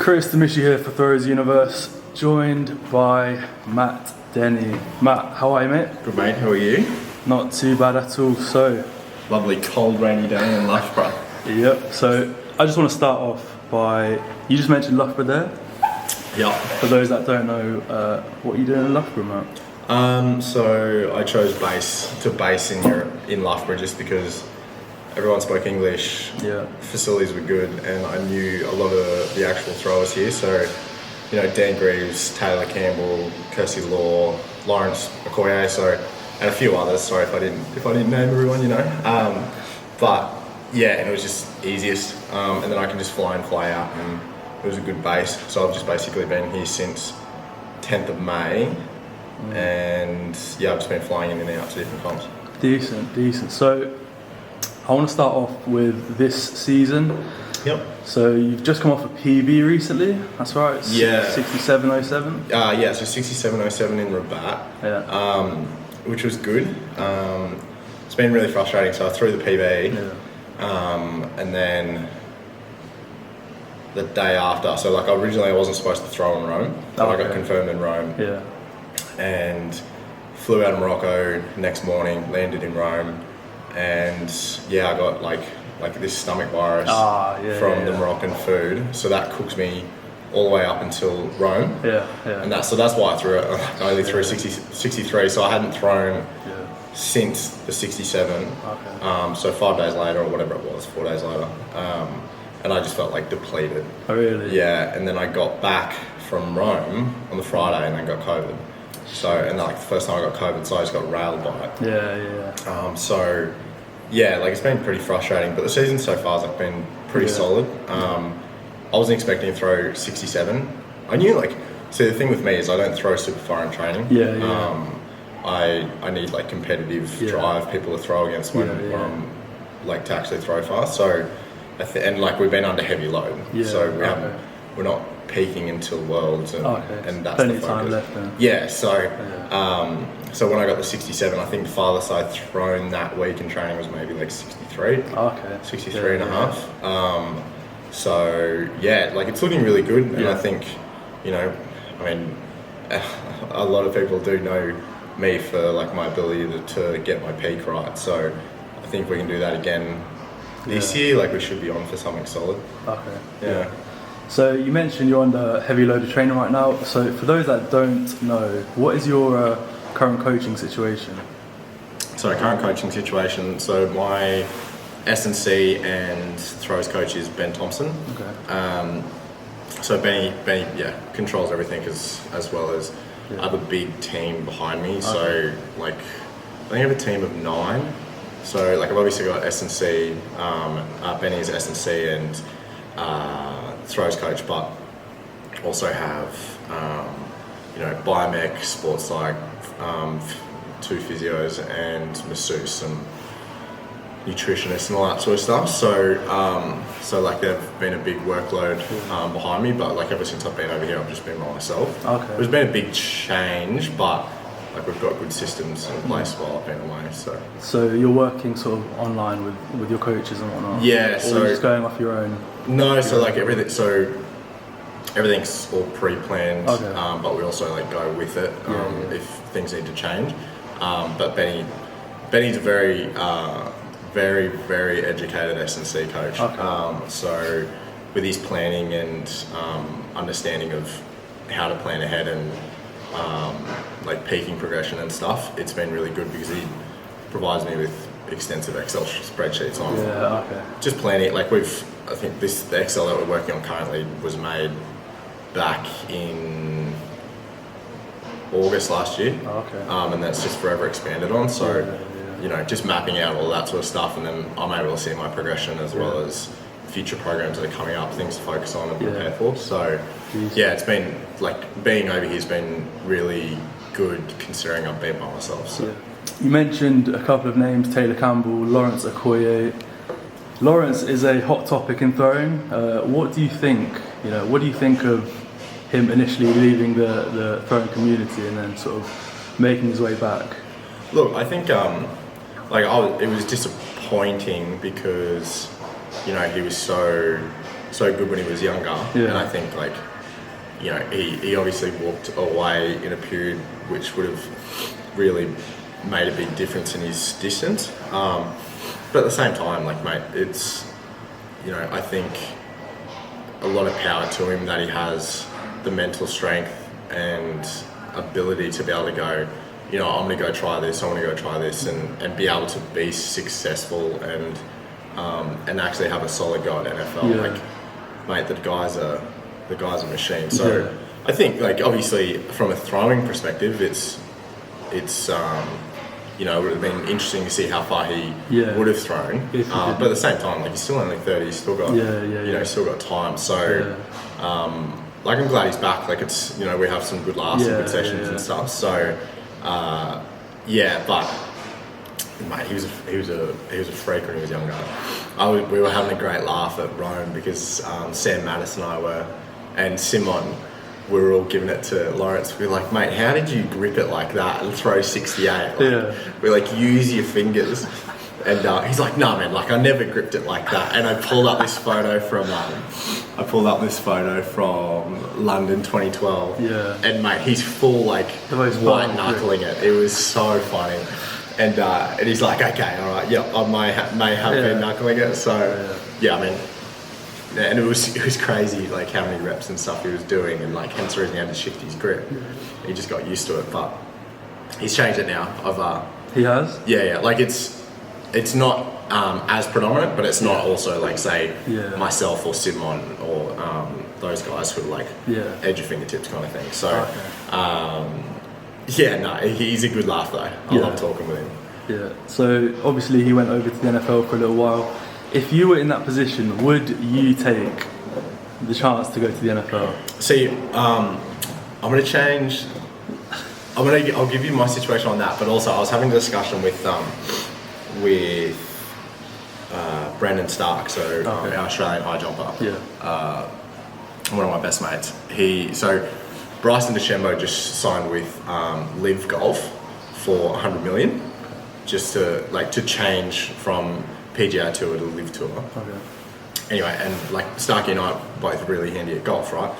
Chris Demishi here for Throws Universe, joined by Matt Denny. Matt, how are you, mate? Good, mate. How are you? Not too bad at all. So, Lovely cold rainy day in Loughborough. yep. So I just want to start off by, you just mentioned Loughborough there. Yeah. For those that don't know, what are you doing in Loughborough, Matt? So I chose base in Loughborough just because everyone spoke English. Yeah. Facilities were good, and I knew a lot of the actual throwers here. So, Dan Greaves, Taylor Campbell, Kirsty Law, Lawrence Okoye, and a few others. Sorry if I didn't name everyone, But yeah, and it was just easiest, and then I can just fly in, fly out, and it was a good base. So I've just basically been here since 10th of May, and yeah, I've just been flying in and out to different comps. Decent. So I want to start off with this season. Yep. So you've just come off a PB recently, that's right? Yeah. 67.07? Yeah, so 67.07 in Rabat. Yeah. Which was good. It's been really frustrating. So I threw the PB, and then the day after. So originally I wasn't supposed to throw in Rome, but I got confirmed in Rome. Yeah. And flew out of Morocco next morning, landed in Rome, and I got like this stomach virus from the Moroccan food. So that cooks me all the way up until Rome. Yeah. And that's why I threw it. I only threw 63, so I hadn't thrown since the 67. Okay. So 5 days later, or whatever it was, 4 days later. And I just felt depleted. Oh, really? Yeah, and then I got back from Rome on the Friday and then got COVID. So, and the first time I got COVID, so I just got railed by it. Yeah. It's been pretty frustrating, but the season so far has been pretty solid. I wasn't expecting to throw 67. I knew see, the thing with me is I don't throw super far in training. I need competitive drive people to throw against when I'm to actually throw fast. So, we've been under heavy load. So we're not peaking until Worlds, and that's plenty the of time focus. left then. Yeah. So when I got the 67, I think the farthest I'd thrown that week in training was maybe 63. 63 and a half. So it's looking really good, and I think, a lot of people do know me for my ability to get my peak right. So I think we can do that again this year. We should be on for something solid. Okay. Yeah. So you mentioned you're under heavy load of training right now. So for those that don't know, what is your current coaching situation? So current coaching situation. So my S&C and throws coach is Ben Thompson. Okay. So Benny, controls everything as well as I have a big team behind me. Okay. So I think I have a team of 9. So I've obviously got S&C, Benny's S&C and throws coach, but also have biomech, sports psych, 2 physios and masseuse and nutritionists and all that sort of stuff. So they've been a big workload behind me, but ever since I've been over here, I've just been by myself. Okay. There's been a big change, but we've got good systems in place while I've been away. So you're working sort of online with your coaches and whatnot? Yeah. Or you're just going off your own? No. So everything. So everything's all pre-planned, but we also go with it if things need to change. But Benny's a very, very, very educated S&C coach. Okay. So with his planning and understanding of how to plan ahead and peaking progression and stuff, it's been really good because he provides me with extensive Excel spreadsheets on just planning. I think the Excel that we're working on currently was made back in August last year. And that's just forever expanded on. So just mapping out all that sort of stuff, and then I'm able to see my progression as well as future programs that are coming up, things to focus on and prepare for. So it's been being over here has been really good considering I've been by myself. So you mentioned a couple of names: Taylor Campbell, Lawrence Okoye. Lawrence is a hot topic in throwing. What do you think? What do you think of him initially leaving the throwing community and then sort of making his way back? Look, I think it was disappointing because he was so so good when he was younger, and I think like, you know, he obviously walked away in a period which would have really made a big difference in his distance. But at the same time, like, mate, it's, you know, I think a lot of power to him that he has the mental strength and ability to be able to go, you know, I'm going to go try this, and be able to be successful and actually have a solid go at NFL. Like, mate, the guy's a machine. So I think, like, obviously from a throwing perspective, it's you know, it would have been interesting to see how far he would have thrown. But at the same time, like, he's still only 30, he's still got, you know, still got time. So, like, I'm glad he's back. Like, it's, you know, we have some good laughs and good sessions and stuff. So, but mate, he was a freak when he was younger. We were having a great laugh at Rome because Sam Mattis and I were, and Simon, we were all giving it to Lawrence. We were like, mate, how did you grip it like that and throw 68? Like, we're like, use your fingers. And he's like, no, man, like, I never gripped it like that. And I pulled up this photo from London 2012. And mate, he's full, like, white knuckling it. It was so funny. And he's like, okay, all right, yeah, I may have been knuckling it. So I mean, and it was crazy, like, how many reps and stuff he was doing, and like, hence the reason he had to shift his grip. He just got used to it, but he's changed it now. He has. Like, it's not as predominant, but it's not also, like, say myself or Simon or those guys who are like edge your fingertips kind of thing. So he's a good laugh though. I love talking with him. So obviously he went over to the NFL for a little while. If you were in that position, would you take the chance to go to the NFL? See, I'm going to change. I'll give you my situation on that, but also I was having a discussion with Brandon Stark, so our Australian high jumper. One of my best mates. Bryson DeChambeau just signed with Live Golf for $100 million, just to change from PGA Tour to Live Tour. Anyway, and like, Starkey and I are both really handy at golf, right?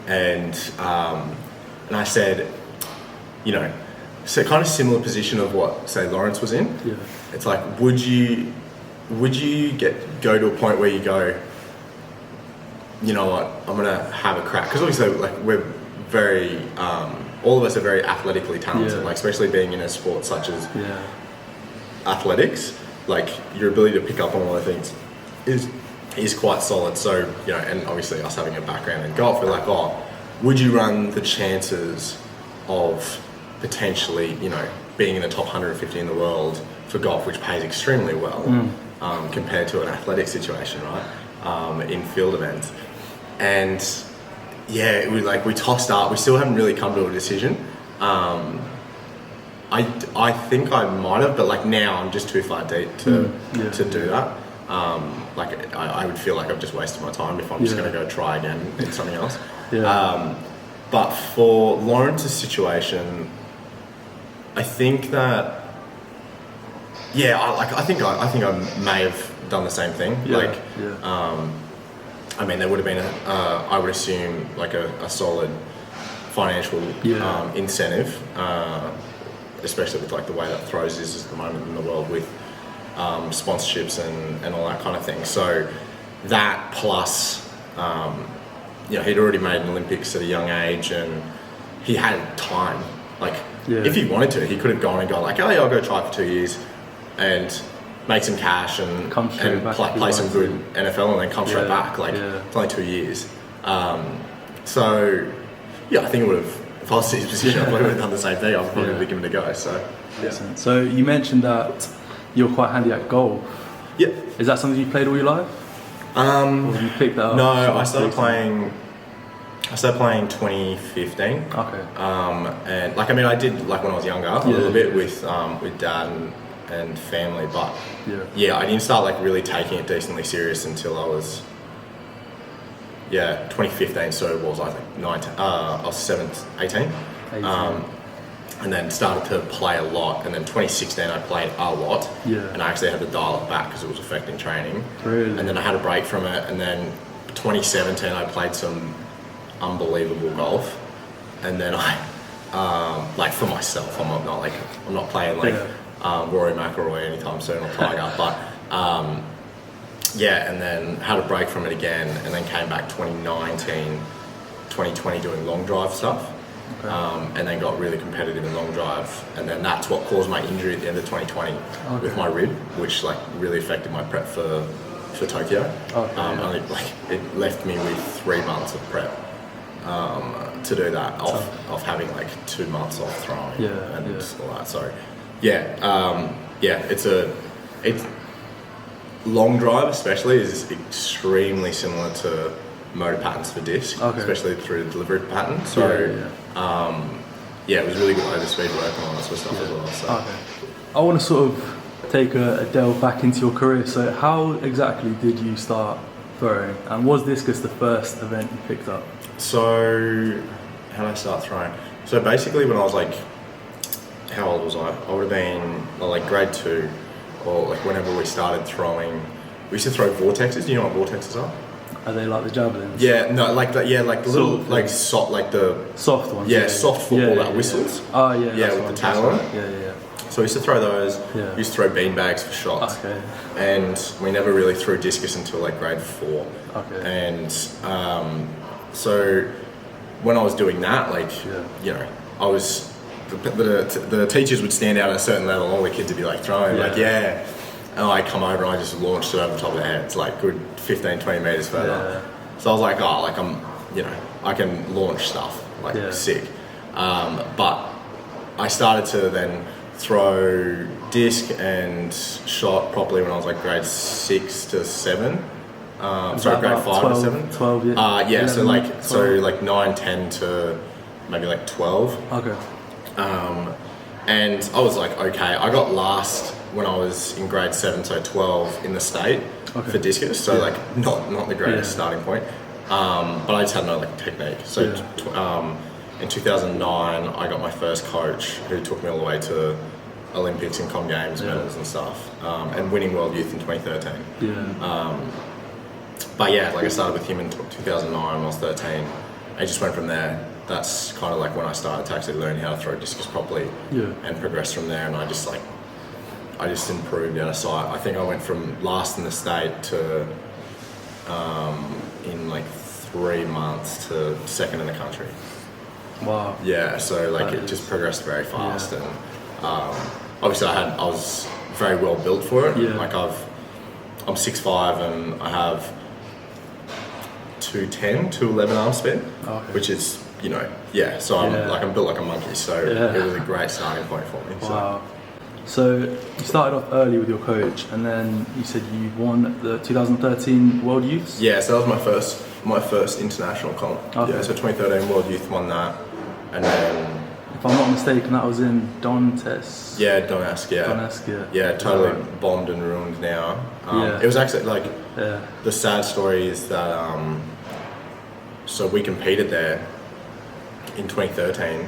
And I said, you know, so kind of similar position of what, say, Lawrence was in. It's like, would you go to a point where you go, you know what, I'm gonna have a crack? Because obviously, like, we're very, all of us are very athletically talented, like, especially being in a sport such as athletics. Like, your ability to pick up on all the things is quite solid. So, you know, and obviously us having a background in golf, we're like, would you run the chances of potentially, you know, being in the top 150 in the world for golf, which pays extremely well, compared to an athletic situation, right? In field events. And we tossed up. We still haven't really come to a decision. I think I might have, but like, now I'm just too far deep to do that. Like, I would feel like I've just wasted my time if I'm just going to go try again in something else. But for Lawrence's situation, I think that I think I may have done the same thing. I mean, there would have been I would assume, like, a solid financial incentive. Especially with, like, the way that throws is at the moment in the world with sponsorships and all that kind of thing. So that plus, you know, he'd already made an Olympics at a young age, and he had time. Like, if he wanted to, he could have gone like, oh yeah, I'll go try for 2 years and make some cash and play some good NFL and then come straight back. Like, it's only 2 years. So I think it would have, if I was in his position, I probably would have done the same thing. I would probably give it a go. So you mentioned that you're quite handy at golf. Is that something you played all your life? Or you picked that up? No, I started playing 2015. And like, I mean, I did, like, when I was younger, a little bit with dad and family, but I didn't start, like, really taking it decently serious until I was 2015. So what was I, like, 19? I was 18. And then started to play a lot, and then 2016 I played a lot, and I actually had to dial it back because it was affecting training. And then I had a break from it, and then 2017 I played some unbelievable golf, and then I like for myself, I'm not playing like Rory McIlroy anytime soon or Tiger, but and then had a break from it again, and then came back 2019, 2020 doing long drive stuff. Okay. And then got really competitive in long drive, and then that's what caused my injury at the end of 2020 with my rib, which like really affected my prep for Tokyo. Only like it left me with 3 months of prep to do that off having like 2 months off throwing and all that. So it's long drive especially is extremely similar to motor patterns for disc, especially through the delivery pattern. So it was really good overspeed work and all that sort of stuff as well. So. I want to sort of take a delve back into your career. So how exactly did you start throwing, and was discus the first event you picked up? So how did I start throwing? So basically when I was like, how old was I? I would have been like grade 2, or like whenever we started throwing, we used to throw vortexes. Do you know what vortexes are? Are they like the javelins? Yeah, no, like the little like soft, like the soft ones. Yeah, soft football that whistles. Oh yeah. Yeah, with the tail on it. Yeah. So we used to throw those. Yeah. We used to throw beanbags for shots. Okay. And we never really threw discus until like grade 4. Okay. And so when I was doing that, like you know, I was the teachers would stand out at a certain level, and all the kids would be like throwing, and I come over and I just launched it over the top of their heads, like good 15, 20 meters further. Yeah. So I was like, I can launch stuff, like sick. But I started to then throw disc and shot properly when I was like grade 6 to 7. Grade 5 to 7. 12, yeah. 11, so like 9, 10 to maybe like 12. Okay. And I was like, okay, I got last when I was in grade 7, so 12 in the state for discus. So like not the greatest starting point. But I just had no like technique. So in 2009, I got my first coach who took me all the way to Olympics and Com Games medals and stuff, and winning World Youth in 2013. But like I started with him in 2009 when I was 13. I just went from there. That's kind of like when I started to actually learn how to throw discus properly and progress from there. And I just improved out of sight. I think I went from last in the state to in like 3 months to second in the country. Wow. Yeah, so like it just progressed very fast, and obviously I was very well built for it. Yeah. Like I'm 6'5" and I have 210, 211 arm speed, which is so I'm built like a monkey. So it was a great starting point for me. Wow. So you started off early with your coach, and then you said you won the 2013 World Youths? Yeah, so that was my first international comp. Okay. Yeah, so 2013 World Youth won that, and then... If I'm not mistaken, that was in Donetsk. Yeah, Donetsk, Yeah, totally bombed and ruined now. It was actually like, the sad story is that, so we competed there in 2013,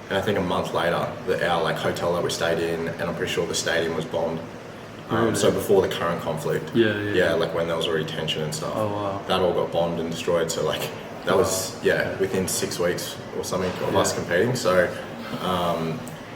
and I think a month later, our like hotel that we stayed in, and I'm pretty sure the stadium was bombed. Really? So before the current conflict, like when there was already tension and stuff, that all got bombed and destroyed. So like that was within 6 weeks or something of us competing. So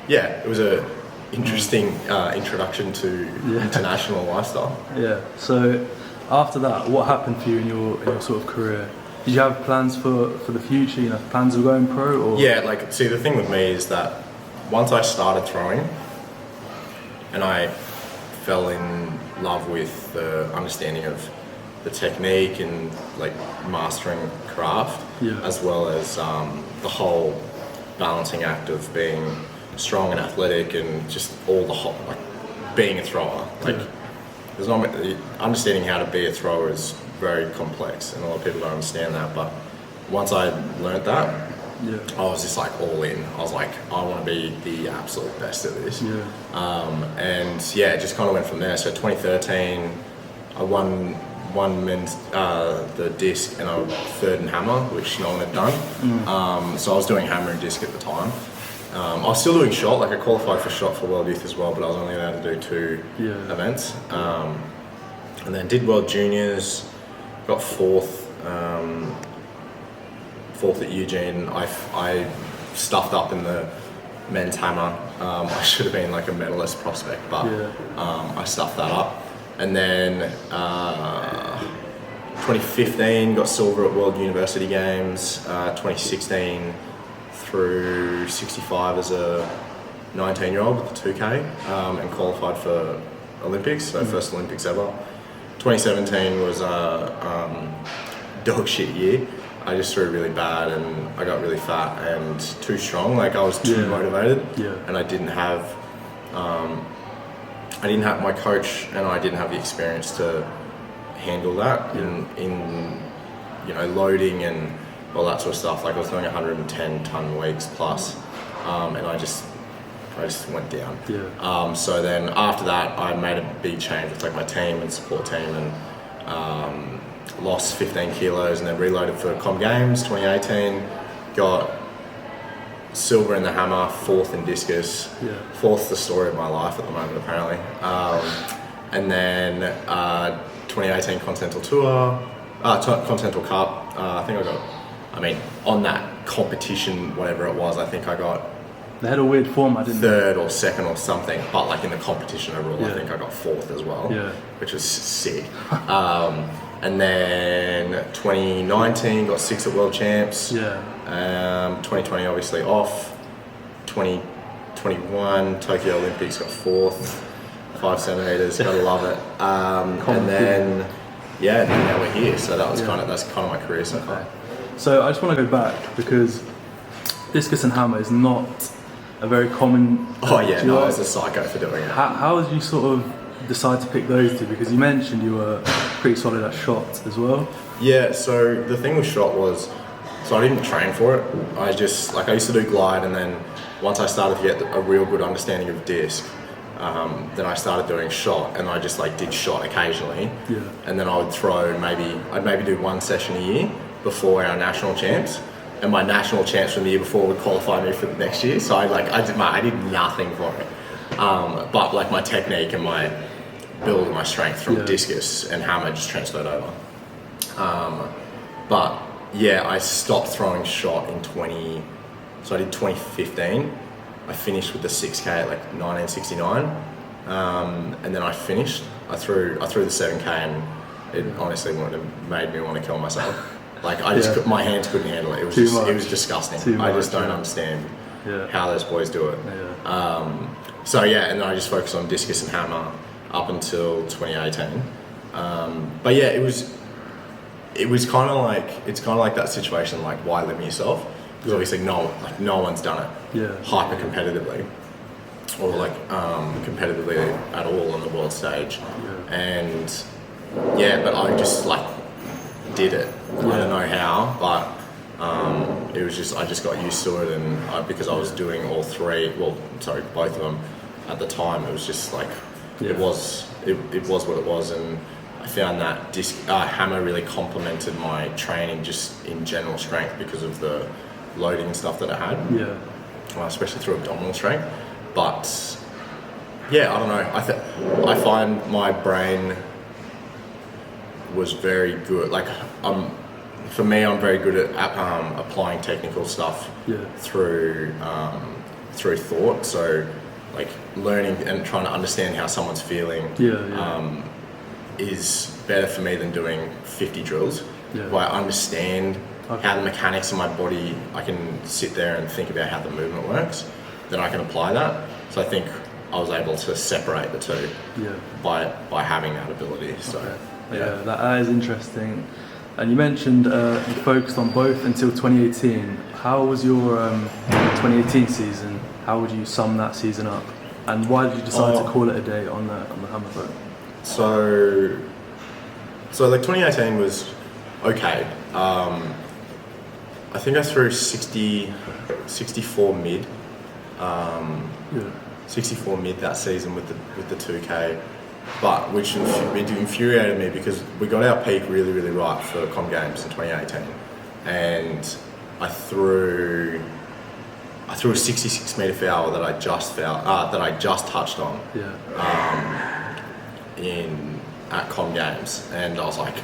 it was a interesting introduction to international lifestyle. Yeah. So after that, what happened for you in your sort of career? Did you have plans for the future? Plans of going pro? Or? Yeah, like see, the thing with me is that once I started throwing, and I fell in love with the understanding of the technique and like mastering craft, as well as the whole balancing act of being strong and athletic and just all the whole like being a thrower. Like there's not understanding how to be a thrower is very complex, and a lot of people don't understand that. But once I learned that, I was just like all in. I was like, I want to be the absolute best at this. It just kind of went from there. So 2013, I won men's the disc, and I was third in hammer, which no one had done. So I was doing hammer and disc at the time. I was still doing shot, like I qualified for shot for World Youth as well, but I was only allowed to do 2 events. And then did World Juniors, got 4th Fourth at Eugene, I stuffed up in the men's hammer. I should have been like a medalist prospect, but I stuffed that up. And then 2015 got silver at World University Games. 2016 through 65 as a 19-year-old with the 2K, and qualified for Olympics, so first Olympics ever. 2017 was a dog shit year. I just threw really bad and I got really fat and too strong. Like I was too motivated, and I didn't have my coach, and I didn't have the experience to handle that in loading and all that sort of stuff. Like I was doing 110 ton weeks plus, and I just went down. So then after that, I made a big change with like my team and support team, and lost 15 kilos, and then reloaded for Com Games 2018. Got silver in the hammer, fourth in discus, fourth the story of my life at the moment apparently. And then 2018 Continental Tour, Continental Cup. I think on that competition, whatever it was, I think I got. They had a weird format, didn't third or second or something, but like in the competition overall, I think I got fourth as well, which was sick. And then 2019 got sixth at World Champs. 2020 obviously off. 2021 Tokyo Olympics got fourth, 5 centimeters. Gotta love it. And then now we're here. So that's kind of my career so far. So I just want to go back because discus and hammer is not a very common. I was a psycho for doing it. How did you sort of decide to pick those two? Because you mentioned you were pretty solid at shot as well. Yeah, so the thing with shot was, so I didn't train for it. I used to do glide, and then once I started to get a real good understanding of disc, then I started doing shot, and I just like did shot occasionally. And then I would I'd maybe do one session a year before our national champs. And my national champs from the year before would qualify me for the next year. So I did nothing for it. But like my technique and my build and my strength from discus and hammer just transferred over. But yeah, I stopped throwing shot in so I did 2015. I finished with the 6K at like 1969. And then I finished. I threw the 7K, and it honestly wouldn't have made me want to kill myself. Like my hands couldn't handle it. It was it was disgusting. I just don't understand how those boys do it. And then I just focused on discus and hammer up until 2018. But yeah, it was kind of like that situation, like why limit yourself? Because obviously no one's done it hyper competitively, or like competitively at all on the world stage. And but I just like did it. I don't know how, but it was just I just got used to it, and because I was doing all three, both of them at the time, it was just like it was what it was, and I found that hammer really complemented my training just in general strength because of the loading and stuff that I had, especially through abdominal strength. But I don't know. I find my brain was very good. Like for me, I'm very good at applying technical stuff through thought. So like learning and trying to understand how someone's feeling is better for me than doing 50 drills. Where I understand how the mechanics of my body, I can sit there and think about how the movement works, then I can apply that. So I think I was able to separate the two by having that ability. So that is interesting. And you mentioned you focused on both until 2018. How was your 2018 season? How would you sum that season up? And why did you decide to call it a day on the hammer throw? So like 2018 was okay. I think I threw 64 mid. 64 mid that season with the 2K. But which infuriated me because we got our peak really, really right for Com Games in 2018, and I threw a 66 meter foul that I just touched on at Com Games, and I was like,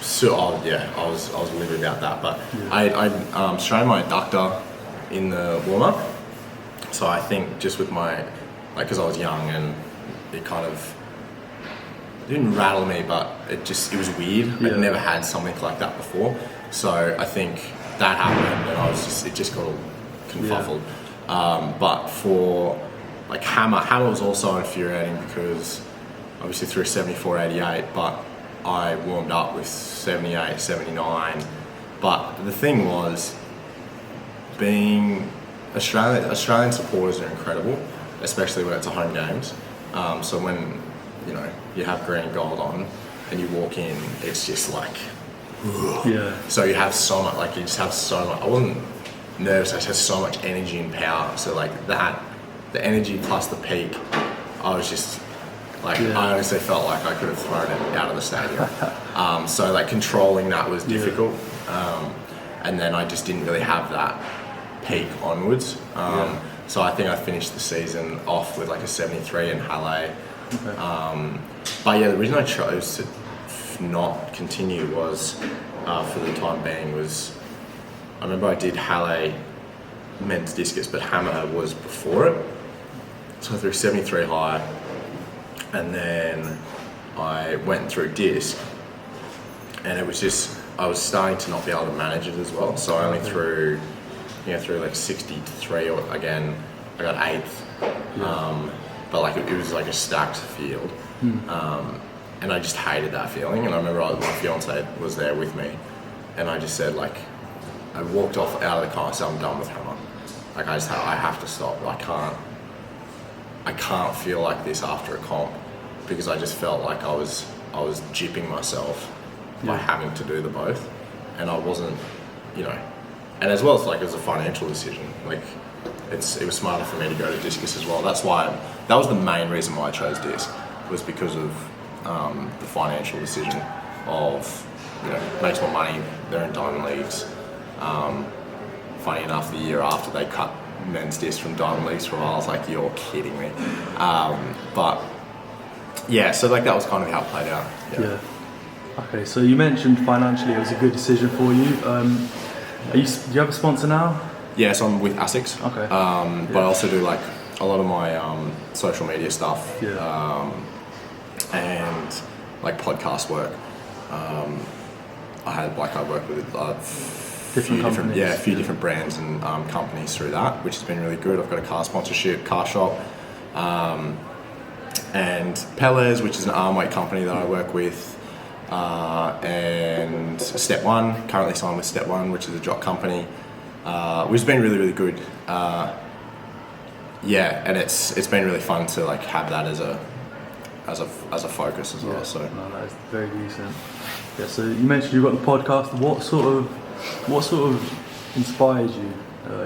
So I was livid about that, but I strained my adductor in the warm up. So I think just with my because I was young and it kind of didn't rattle me, but it was weird. I'd never had something like that before. So I think that happened, and it just got all confuffled. But for like hammer was also infuriating because obviously threw 74, 88, but I warmed up with 78, 79. But the thing was, being Australian supporters are incredible, especially when it's a home games. So when you have green and gold on and you walk in, it's just like, so you have so much, like you just have so much. I wasn't nervous, I just had so much energy and power. So like that, the energy plus the peak, I was just like, I honestly felt like I could have thrown it out of the stadium. So like controlling that was difficult. And then I just didn't really have that peak onwards. So I think I finished the season off with like a 73 in Halle. But yeah, the reason I chose to not continue was, for the time being, was I remember I did Halle men's discus, but hammer was before it. So I threw 73 high, and then I went through disc, and it was just, I was starting to not be able to manage it as well. So I only threw like 63 again. I got 8th. But like it was like a stacked field, and I just hated that feeling. And I remember my fiance was there with me, and I just said, like, I walked off out of the car and said, I'm done with hammer. Like I have to stop. I can't feel like this after a comp, because I just felt like I was gypping myself by having to do the both, and I wasn't, and as well as like it was a financial decision. Like it was smarter for me to go to discus as well. That was the main reason why I chose disc, was because of the financial decision of, makes more money, they're in diamond leagues. Funny enough, the year after they cut men's disc from diamond leagues for a while, I was like, you're kidding me. But yeah, so like that was kind of how it played out. Yeah. Okay, so you mentioned financially it was a good decision for you. Do you have a sponsor now? Yes, I'm with ASICS. Okay. But I also do like a lot of my social media stuff and like podcast work. I work with a few different brands and companies through that, which has been really good. I've got a car sponsorship, car shop, and Pelez, which is an arm weight company that I work with, and Step One, currently signed with Step One, which is a jock company, which has been really, really good. And it's been really fun to like have that as a focus as well. So no, that is very decent. Yeah. So you mentioned you've got the podcast. What sort of inspired you?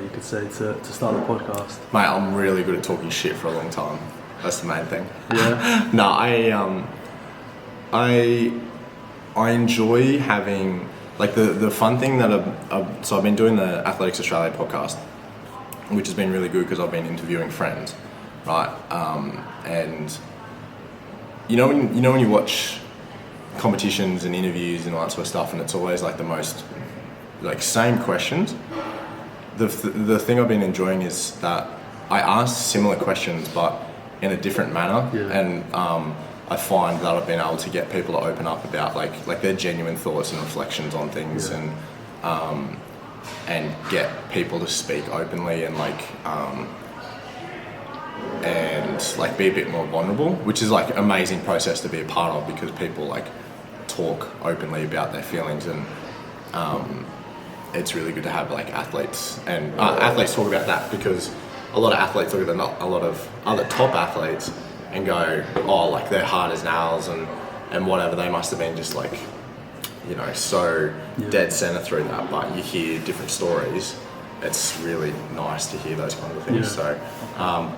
You could say to start the podcast. Mate, I'm really good at talking shit for a long time. That's the main thing. Yeah. No, I enjoy having like the fun thing that I've been doing the Athletics Australia podcast, which has been really good because I've been interviewing friends, right? And when you watch competitions and interviews and all that sort of stuff, and it's always like the most like same questions. The thing I've been enjoying is that I ask similar questions but in a different manner, and I find that I've been able to get people to open up about like their genuine thoughts and reflections on things, and get people to speak openly and be a bit more vulnerable, which is like an amazing process to be a part of, because people like talk openly about their feelings, and it's really good to have like athletes talk about that, because a lot of athletes look at a lot of other top athletes and go, oh, like they're hard as nails and whatever, they must have been just like, so dead center through that. But you hear different stories. It's really nice to hear those kind of things. So, and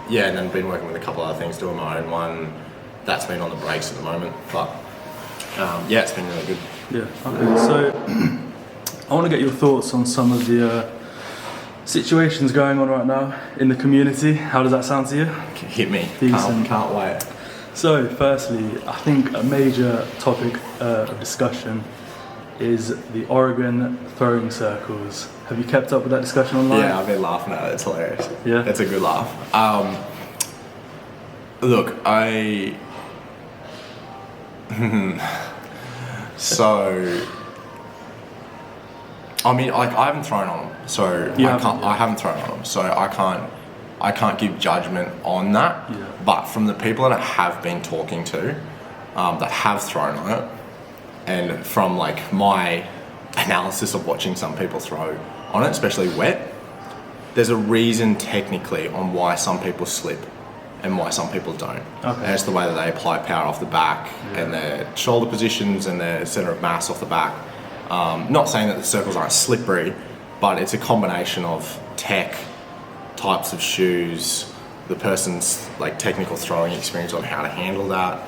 then been working with a couple other things, doing my own one. That's been on the brakes at the moment, but it's been really good. Yeah. Okay. So I want to get your thoughts on some of the situations going on right now in the community. How does that sound to you? Hit me. Can't wait. So, firstly, I think a major topic of discussion is the Oregon throwing circles. Have you kept up with that discussion online? Yeah, I've been laughing at it. It's hilarious. Yeah, it's a good laugh. Look, so I mean, like, I haven't thrown on them, so I haven't thrown on them, so I can't give judgment on that. Yeah. But from the people that I have been talking to, that have thrown on it, and from like my analysis of watching some people throw on it, especially wet, there's a reason technically on why some people slip and why some people don't. Okay. And it's the way that they apply power off the back, and their shoulder positions and their center of mass off the back. Not saying that the circles aren't slippery, but it's a combination of tech, types of shoes, the person's like technical throwing experience on how to handle that.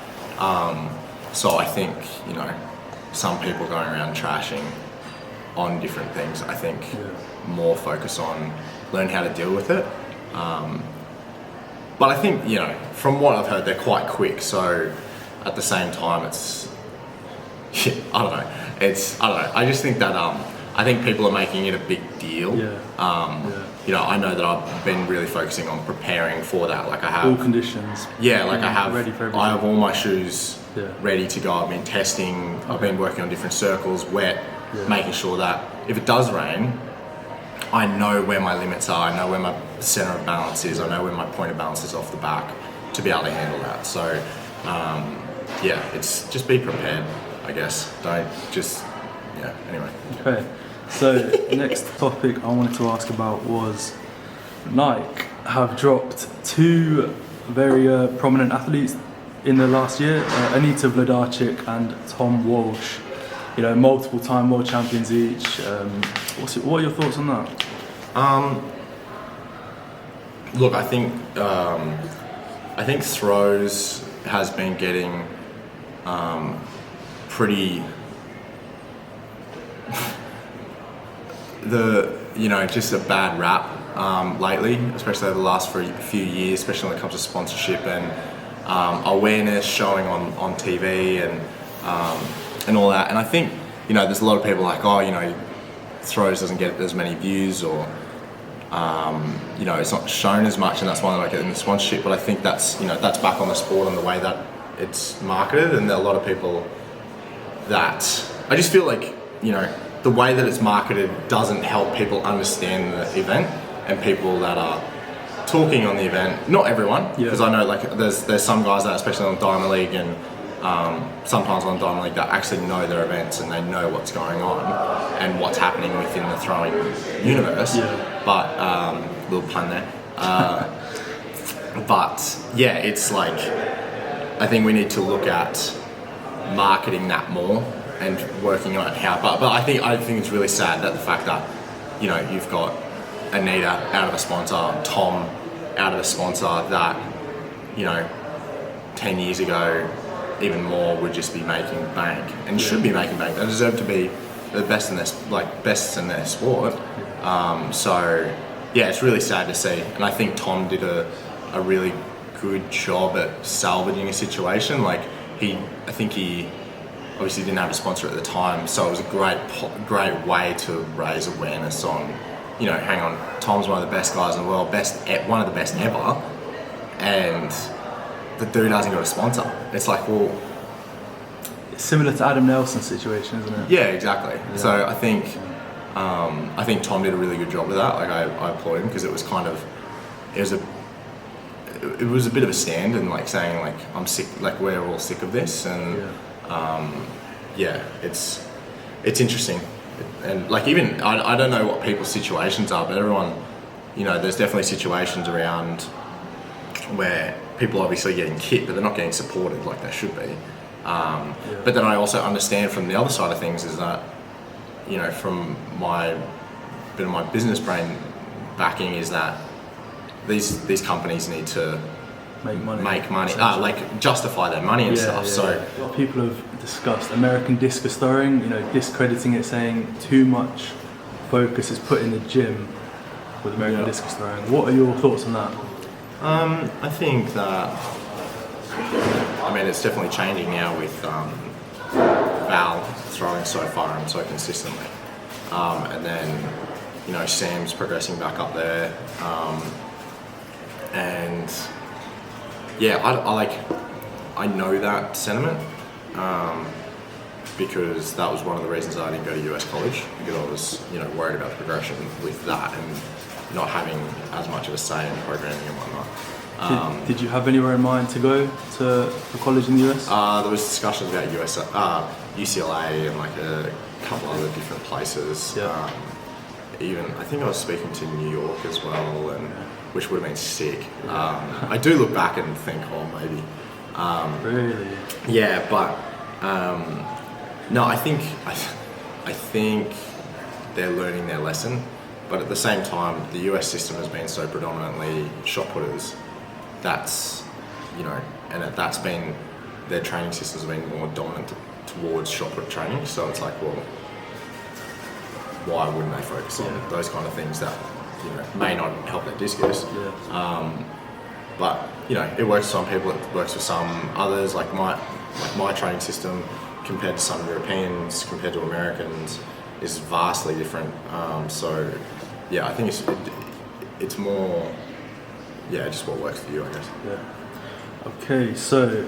So I think, you know, some people going around trashing on different things, I think more focus on learn how to deal with it. But I think, you know, from what I've heard, they're quite quick. So at the same time, it's, I don't know. I just think that I think people are making it a big deal. You know, I know that I've been really focusing on preparing for that. Like I have all conditions. Yeah, like I have. Ready for everything. I have all my shoes ready to go. I've been testing. I've been working on different circles, wet, making sure that if it does rain, I know where my limits are. I know where my center of balance is. I know where my point of balance is off the back to be able to handle that. So, it's just be prepared, I guess. Don't just, anyway. Okay. So, next topic I wanted to ask about was Nike have dropped two very prominent athletes in the last year, Anita Vladarchik and Tom Walsh. You know, multiple-time world champions each. What are your thoughts on that? Look, I think throws has been getting pretty just a bad rap lately, especially over the last few years, especially when it comes to sponsorship and awareness showing on TV and all that. And I think, you know, there's a lot of people like, oh, you know, throws doesn't get as many views, or you know, it's not shown as much, and that's why they're not getting the sponsorship. But I think that's, you know, that's back on the sport and the way that it's marketed, and there are a lot of people that I just feel like, you know, the way that it's marketed doesn't help people understand the event, and people that are talking on the event, not everyone, because I know like there's some guys that, especially on Diamond League and sometimes on Diamond League, that actually know their events and they know what's going on and what's happening within the throwing universe. But little pun there. But yeah, it's like, I think we need to look at marketing that more and working on how. But I think it's really sad that the fact that, you know, you've got Anita out of a sponsor, Tom out of a sponsor that, you know, 10 years ago, even more, would just be making bank and should be making bank. They deserve to be the best in their sport. So yeah, it's really sad to see. And I think Tom did a really good job at salvaging a situation. Like I think he obviously didn't have a sponsor at the time, so it was a great way to raise awareness on, you know, hang on, Tom's one of the best guys in the world, one of the best ever, and the dude hasn't got a sponsor. It's like, well, it's similar to Adam Nelson's situation, isn't it? Yeah, exactly. Yeah. So I think Tom did a really good job with that. Like I applaud him, because it was kind of, it was a bit of a stand, and like saying like, I'm sick, like we're all sick of this, and it's interesting. And like, even I don't know what people's situations are, but everyone, you know, there's definitely situations around where people are obviously getting kit, but they're not getting supported like they should be. But then I also understand from the other side of things is that, you know, from my bit of my business brain backing, is that these companies need to make money, like justify their money and stuff. So a lot of people have discussed American discus throwing, you know, discrediting it, saying too much focus is put in the gym with American discus throwing. What are your thoughts on that? I think that I mean, it's definitely changing now with Val throwing so far and so consistently. And then, you know, Sam's progressing back up there. And yeah, I know that sentiment because that was one of the reasons I didn't go to US college, because I was, you know, worried about the progression with that and not having as much of a say in programming and whatnot. Did you have anywhere in mind to go for college in the US? There was discussions about UCLA and like a couple other different places. Yeah. Even I think I was speaking to New York as well, and which would have been sick. I do look back and think, oh, maybe. Really? Yeah, but no, I think they're learning their lesson. But at the same time, the US system has been so predominantly shot putters. That's, you know, and that's been, their training systems have been more dominant towards shot put training. So it's like, well, why wouldn't they focus on those kind of things that, you know, may not help their discus? Yeah. But you know, it works for some people, it works for some others. Like my training system compared to some Europeans, compared to Americans, is vastly different. So yeah, I think it's more, yeah, just what works for you, I guess. Yeah. Okay, so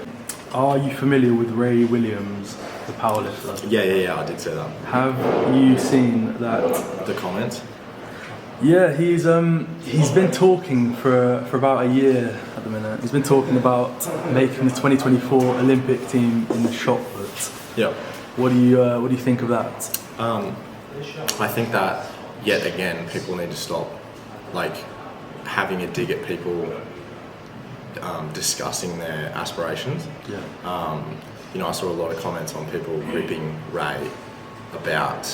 are you familiar with Ray Williams, the powerlifter? Yeah, I did say that. Have you seen that? The comments? Yeah, he's been talking for about a year at the minute. He's been talking about making the 2024 Olympic team in the shot put. Yeah. What do you think of that? I think that yet again people need to stop like having a dig at people discussing their aspirations. Yeah. You know, I saw a lot of comments on people ripping Ray about,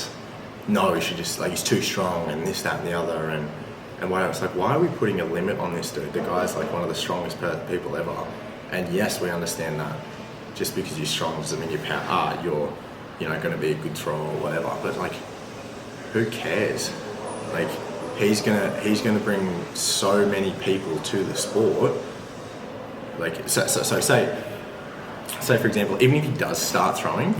no, he should just, like, he's too strong and this, that and the other, and why, it's like, why are we putting a limit on this dude? The guy's like one of the strongest people ever, and yes, we understand that just because you're strong doesn't mean you're you know, going to be a good thrower or whatever, but like, who cares? Like, he's gonna bring so many people to the sport. Like, so say for example, even if he does start throwing,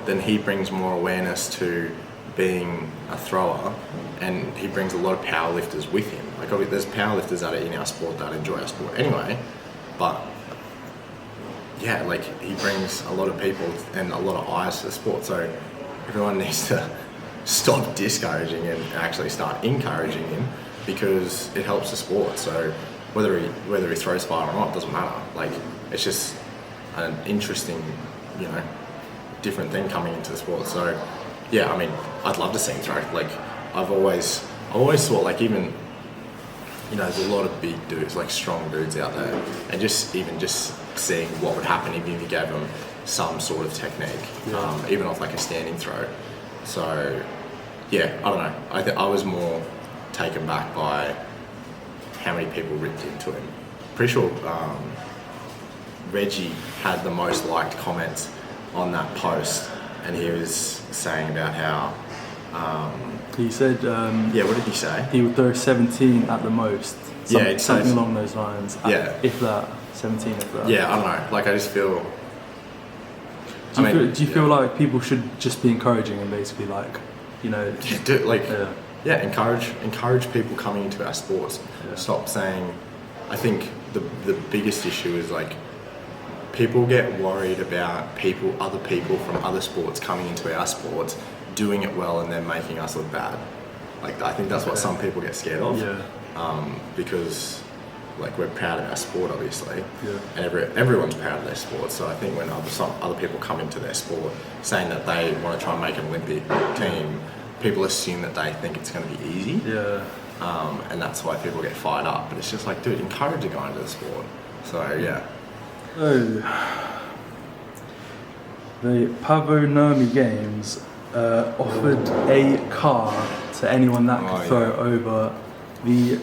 then he brings more awareness to being a thrower, and he brings a lot of powerlifters with him. Like, obviously, there's powerlifters that are in our sport that enjoy our sport anyway, but yeah, like, he brings a lot of people and a lot of eyes to the sport. So everyone needs to stop discouraging and actually start encouraging him, because it helps the sport. So whether he throws far or not doesn't matter. Like, it's just an interesting, you know, different thing coming into the sport. So yeah, I mean, I'd love to see him throw. Like, I've always thought, like, even, you know, there's a lot of big dudes, like strong dudes out there, and just seeing what would happen if you gave them some sort of technique, even off like a standing throw. So yeah, I don't know. I was more taken back by how many people ripped into him. Pretty sure Reggie had the most liked comments on that post, and he was saying about how he said yeah, what did he say? He would throw 17 at the most. Something along those lines. Yeah. If that, 17 if that. Yeah, I don't know. Like, I just feel. Do you feel like people should just be encouraging and basically, like, you know, encourage people coming into our sports. Yeah. Stop saying. I think the biggest issue is, like, people get worried about other people from other sports coming into our sports, doing it well, and then making us look bad. Like, I think that's what some people get scared of. Yeah. Because, like, we're proud of our sport, obviously, yeah. and everyone's proud of their sport. So I think when some other people come into their sport saying that they want to try and make an Olympic team, people assume that they think it's going to be easy. Yeah. And that's why people get fired up. But it's just like, dude, encourage a guy into the sport. So yeah. So, the Pavonami Games offered a car to anyone that could throw over the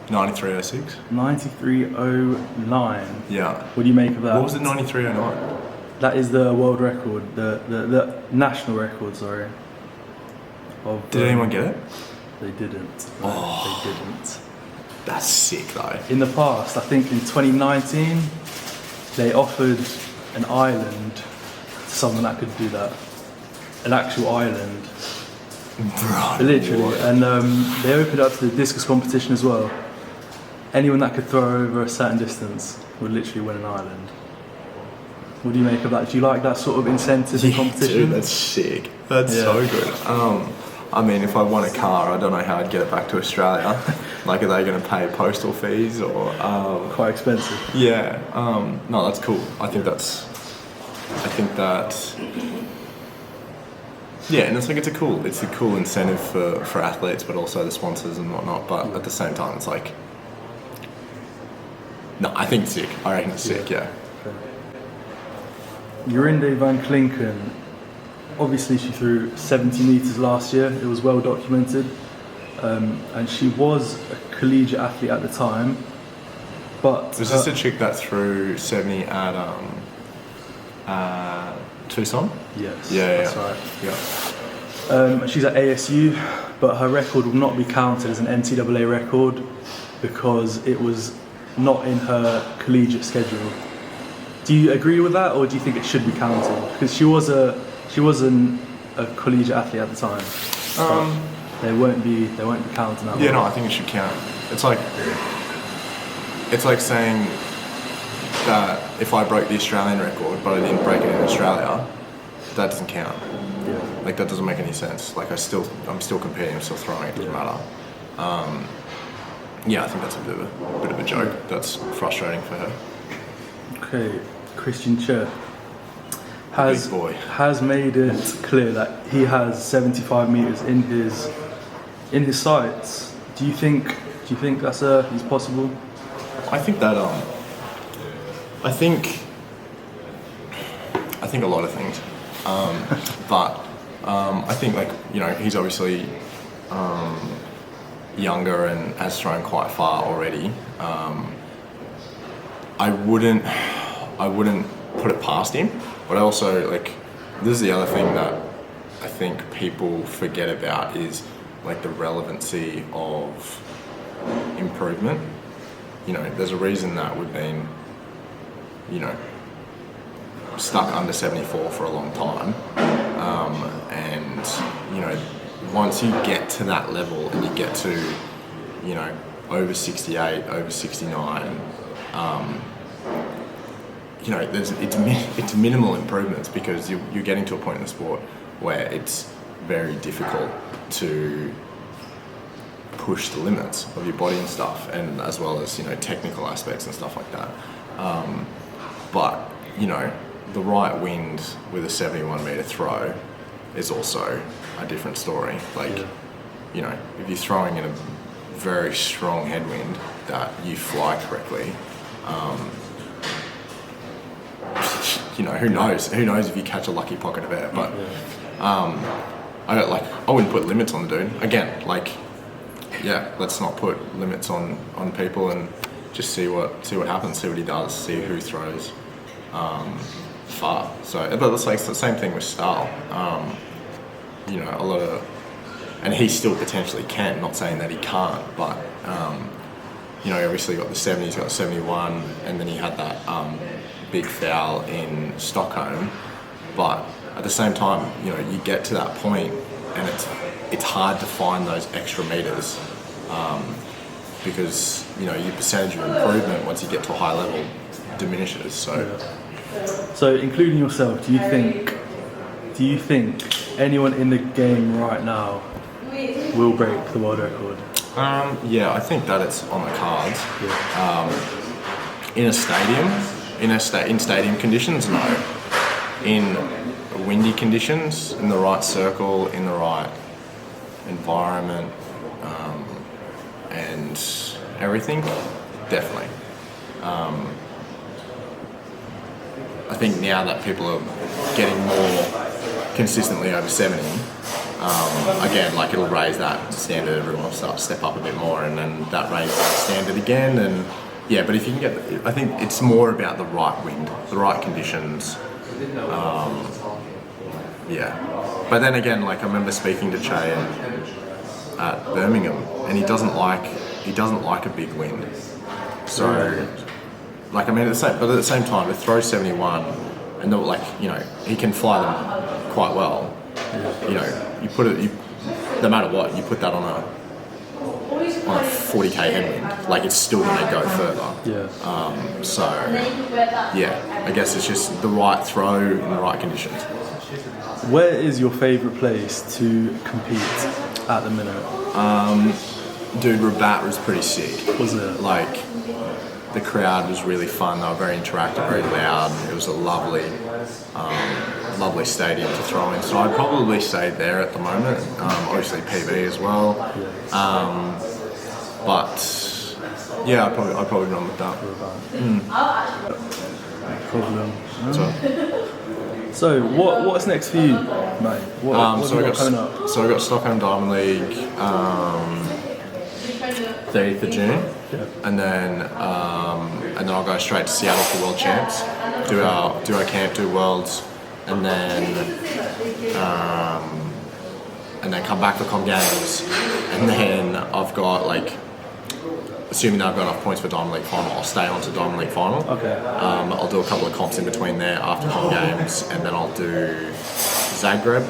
9306? 9309. Yeah. What do you make of that? What was the 9309? That is the world record, the national record, sorry. Did anyone get it? They didn't. Oh. They didn't. That's sick though. In the past, I think in 2019, they offered an island to someone that could do that. An actual island. Right. Literally. What? And they opened up to the discus competition as well. Anyone that could throw over a certain distance would literally win an island. What do you make of that? Do you like that sort of incentive in competition? Dude, that's sick. That's so good. I mean, if I won a car, I don't know how I'd get it back to Australia. Like, are they going to pay postal fees or? Quite expensive. Yeah. No, that's cool. I think that. Yeah, and it's like it's a cool incentive for athletes, but also the sponsors and whatnot. But at the same time, it's like, no, I think it's sick. I reckon it's sick. Yeah. Jorinde van Klinken, obviously she threw 70 metres last year, it was well documented, and she was a collegiate athlete at the time, but... Was this a chick that threw 70 at Tucson? Yes, Yeah, that's right. Yeah. She's at ASU, but her record will not be counted as an NCAA record because it was not in her collegiate schedule. Do you agree with that, or do you think it should be counted? Because she wasn't a collegiate athlete at the time. They won't be counting that. Yeah, no, I think it should count. It's like saying that if I broke the Australian record, but I didn't break it in Australia, that doesn't count. Yeah. Like, that doesn't make any sense. Like, I'm still competing, I'm still throwing. It doesn't matter. Yeah, I think that's a bit of a joke. That's frustrating for her. Okay, Christian Che has made it clear that he has 75 meters in his sights. Do you think that's is possible? I think that I think a lot of things, but I think, like, you know, he's obviously younger and has thrown quite far already. I wouldn't put it past him, but I also, like, this is the other thing that I think people forget about is, like, the relevancy of improvement. You know, there's a reason that we've been, you know, stuck under 74 for a long time, and, you know, once you get to that level and you get to, you know, over 68, over 69, you know, it's minimal improvements because you're getting to a point in the sport where it's very difficult to push the limits of your body and stuff, and as well as, you know, technical aspects and stuff like that. But, you know, the right wind with a 71 metre throw is also a different story. Like, you know, if you're throwing in a very strong headwind that you fly correctly, you know, who knows if you catch a lucky pocket of air. But I wouldn't put limits on the dude. Again, like, yeah, let's not put limits on people and just see what happens, see what he does, see who throws far. So, but it's like the same thing with style. You know, a lot of, and he still potentially can. Not saying that he can't, but you know, he obviously got the 70, he's got the 71, and then he had that big foul in Stockholm. But at the same time, you know, you get to that point, and it's hard to find those extra meters because, you know, your percentage of improvement once you get to a high level diminishes. So, including yourself, do you think anyone in the game right now will break the world record? Yeah, I think that it's on the cards. In a stadium, in stadium conditions, no. In windy conditions, in the right circle, in the right environment, and everything, definitely. I think now that people are getting more consistently over 70, again, like, it'll raise that standard. Everyone will start to step up a bit more, and then that raises that standard again. And yeah, but if you can get, I think it's more about the right wind, the right conditions. Yeah, but then again, like, I remember speaking to Che at Birmingham, and he doesn't like a big wind. So, like, I mean, at the same time, to throw 71 and they're like, you know, he can fly them quite well. You know, you put it, no matter what, you put that on a 40k headwind, like it's still going to go further. So yeah, I guess it's just the right throw in the right conditions. Where is your favourite place to compete at the minute? Dude, Rabat was pretty sick. Was it? Like, the crowd was really fun. They were very interactive, very loud. It was a lovely stadium to throw in. So I'd probably stay there at the moment. Obviously PB as well. But yeah, I'd probably run with that. No problem. So what's next for you, mate? What have you got coming up? So I got Stockholm Diamond League 30th of June, and then I'll go straight to Seattle for World Champs. Do our camp, do Worlds, and then come back for Com Games, and then I've got like, assuming that I've got enough points for Diamond League Final, I'll stay on to Diamond League Final. I'll do a couple of comps in between there after Com Games, and then I'll do Zagreb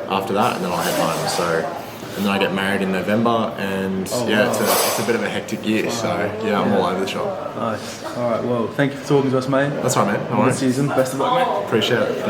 after that, and then I'll head home. So, and then I get married in November, and it's a bit of a hectic year. So yeah, I'm all over the shop. Nice. All right. Well, thank you for talking to us, mate. That's right, mate. No worries. Good season. Best of luck, mate. Appreciate it.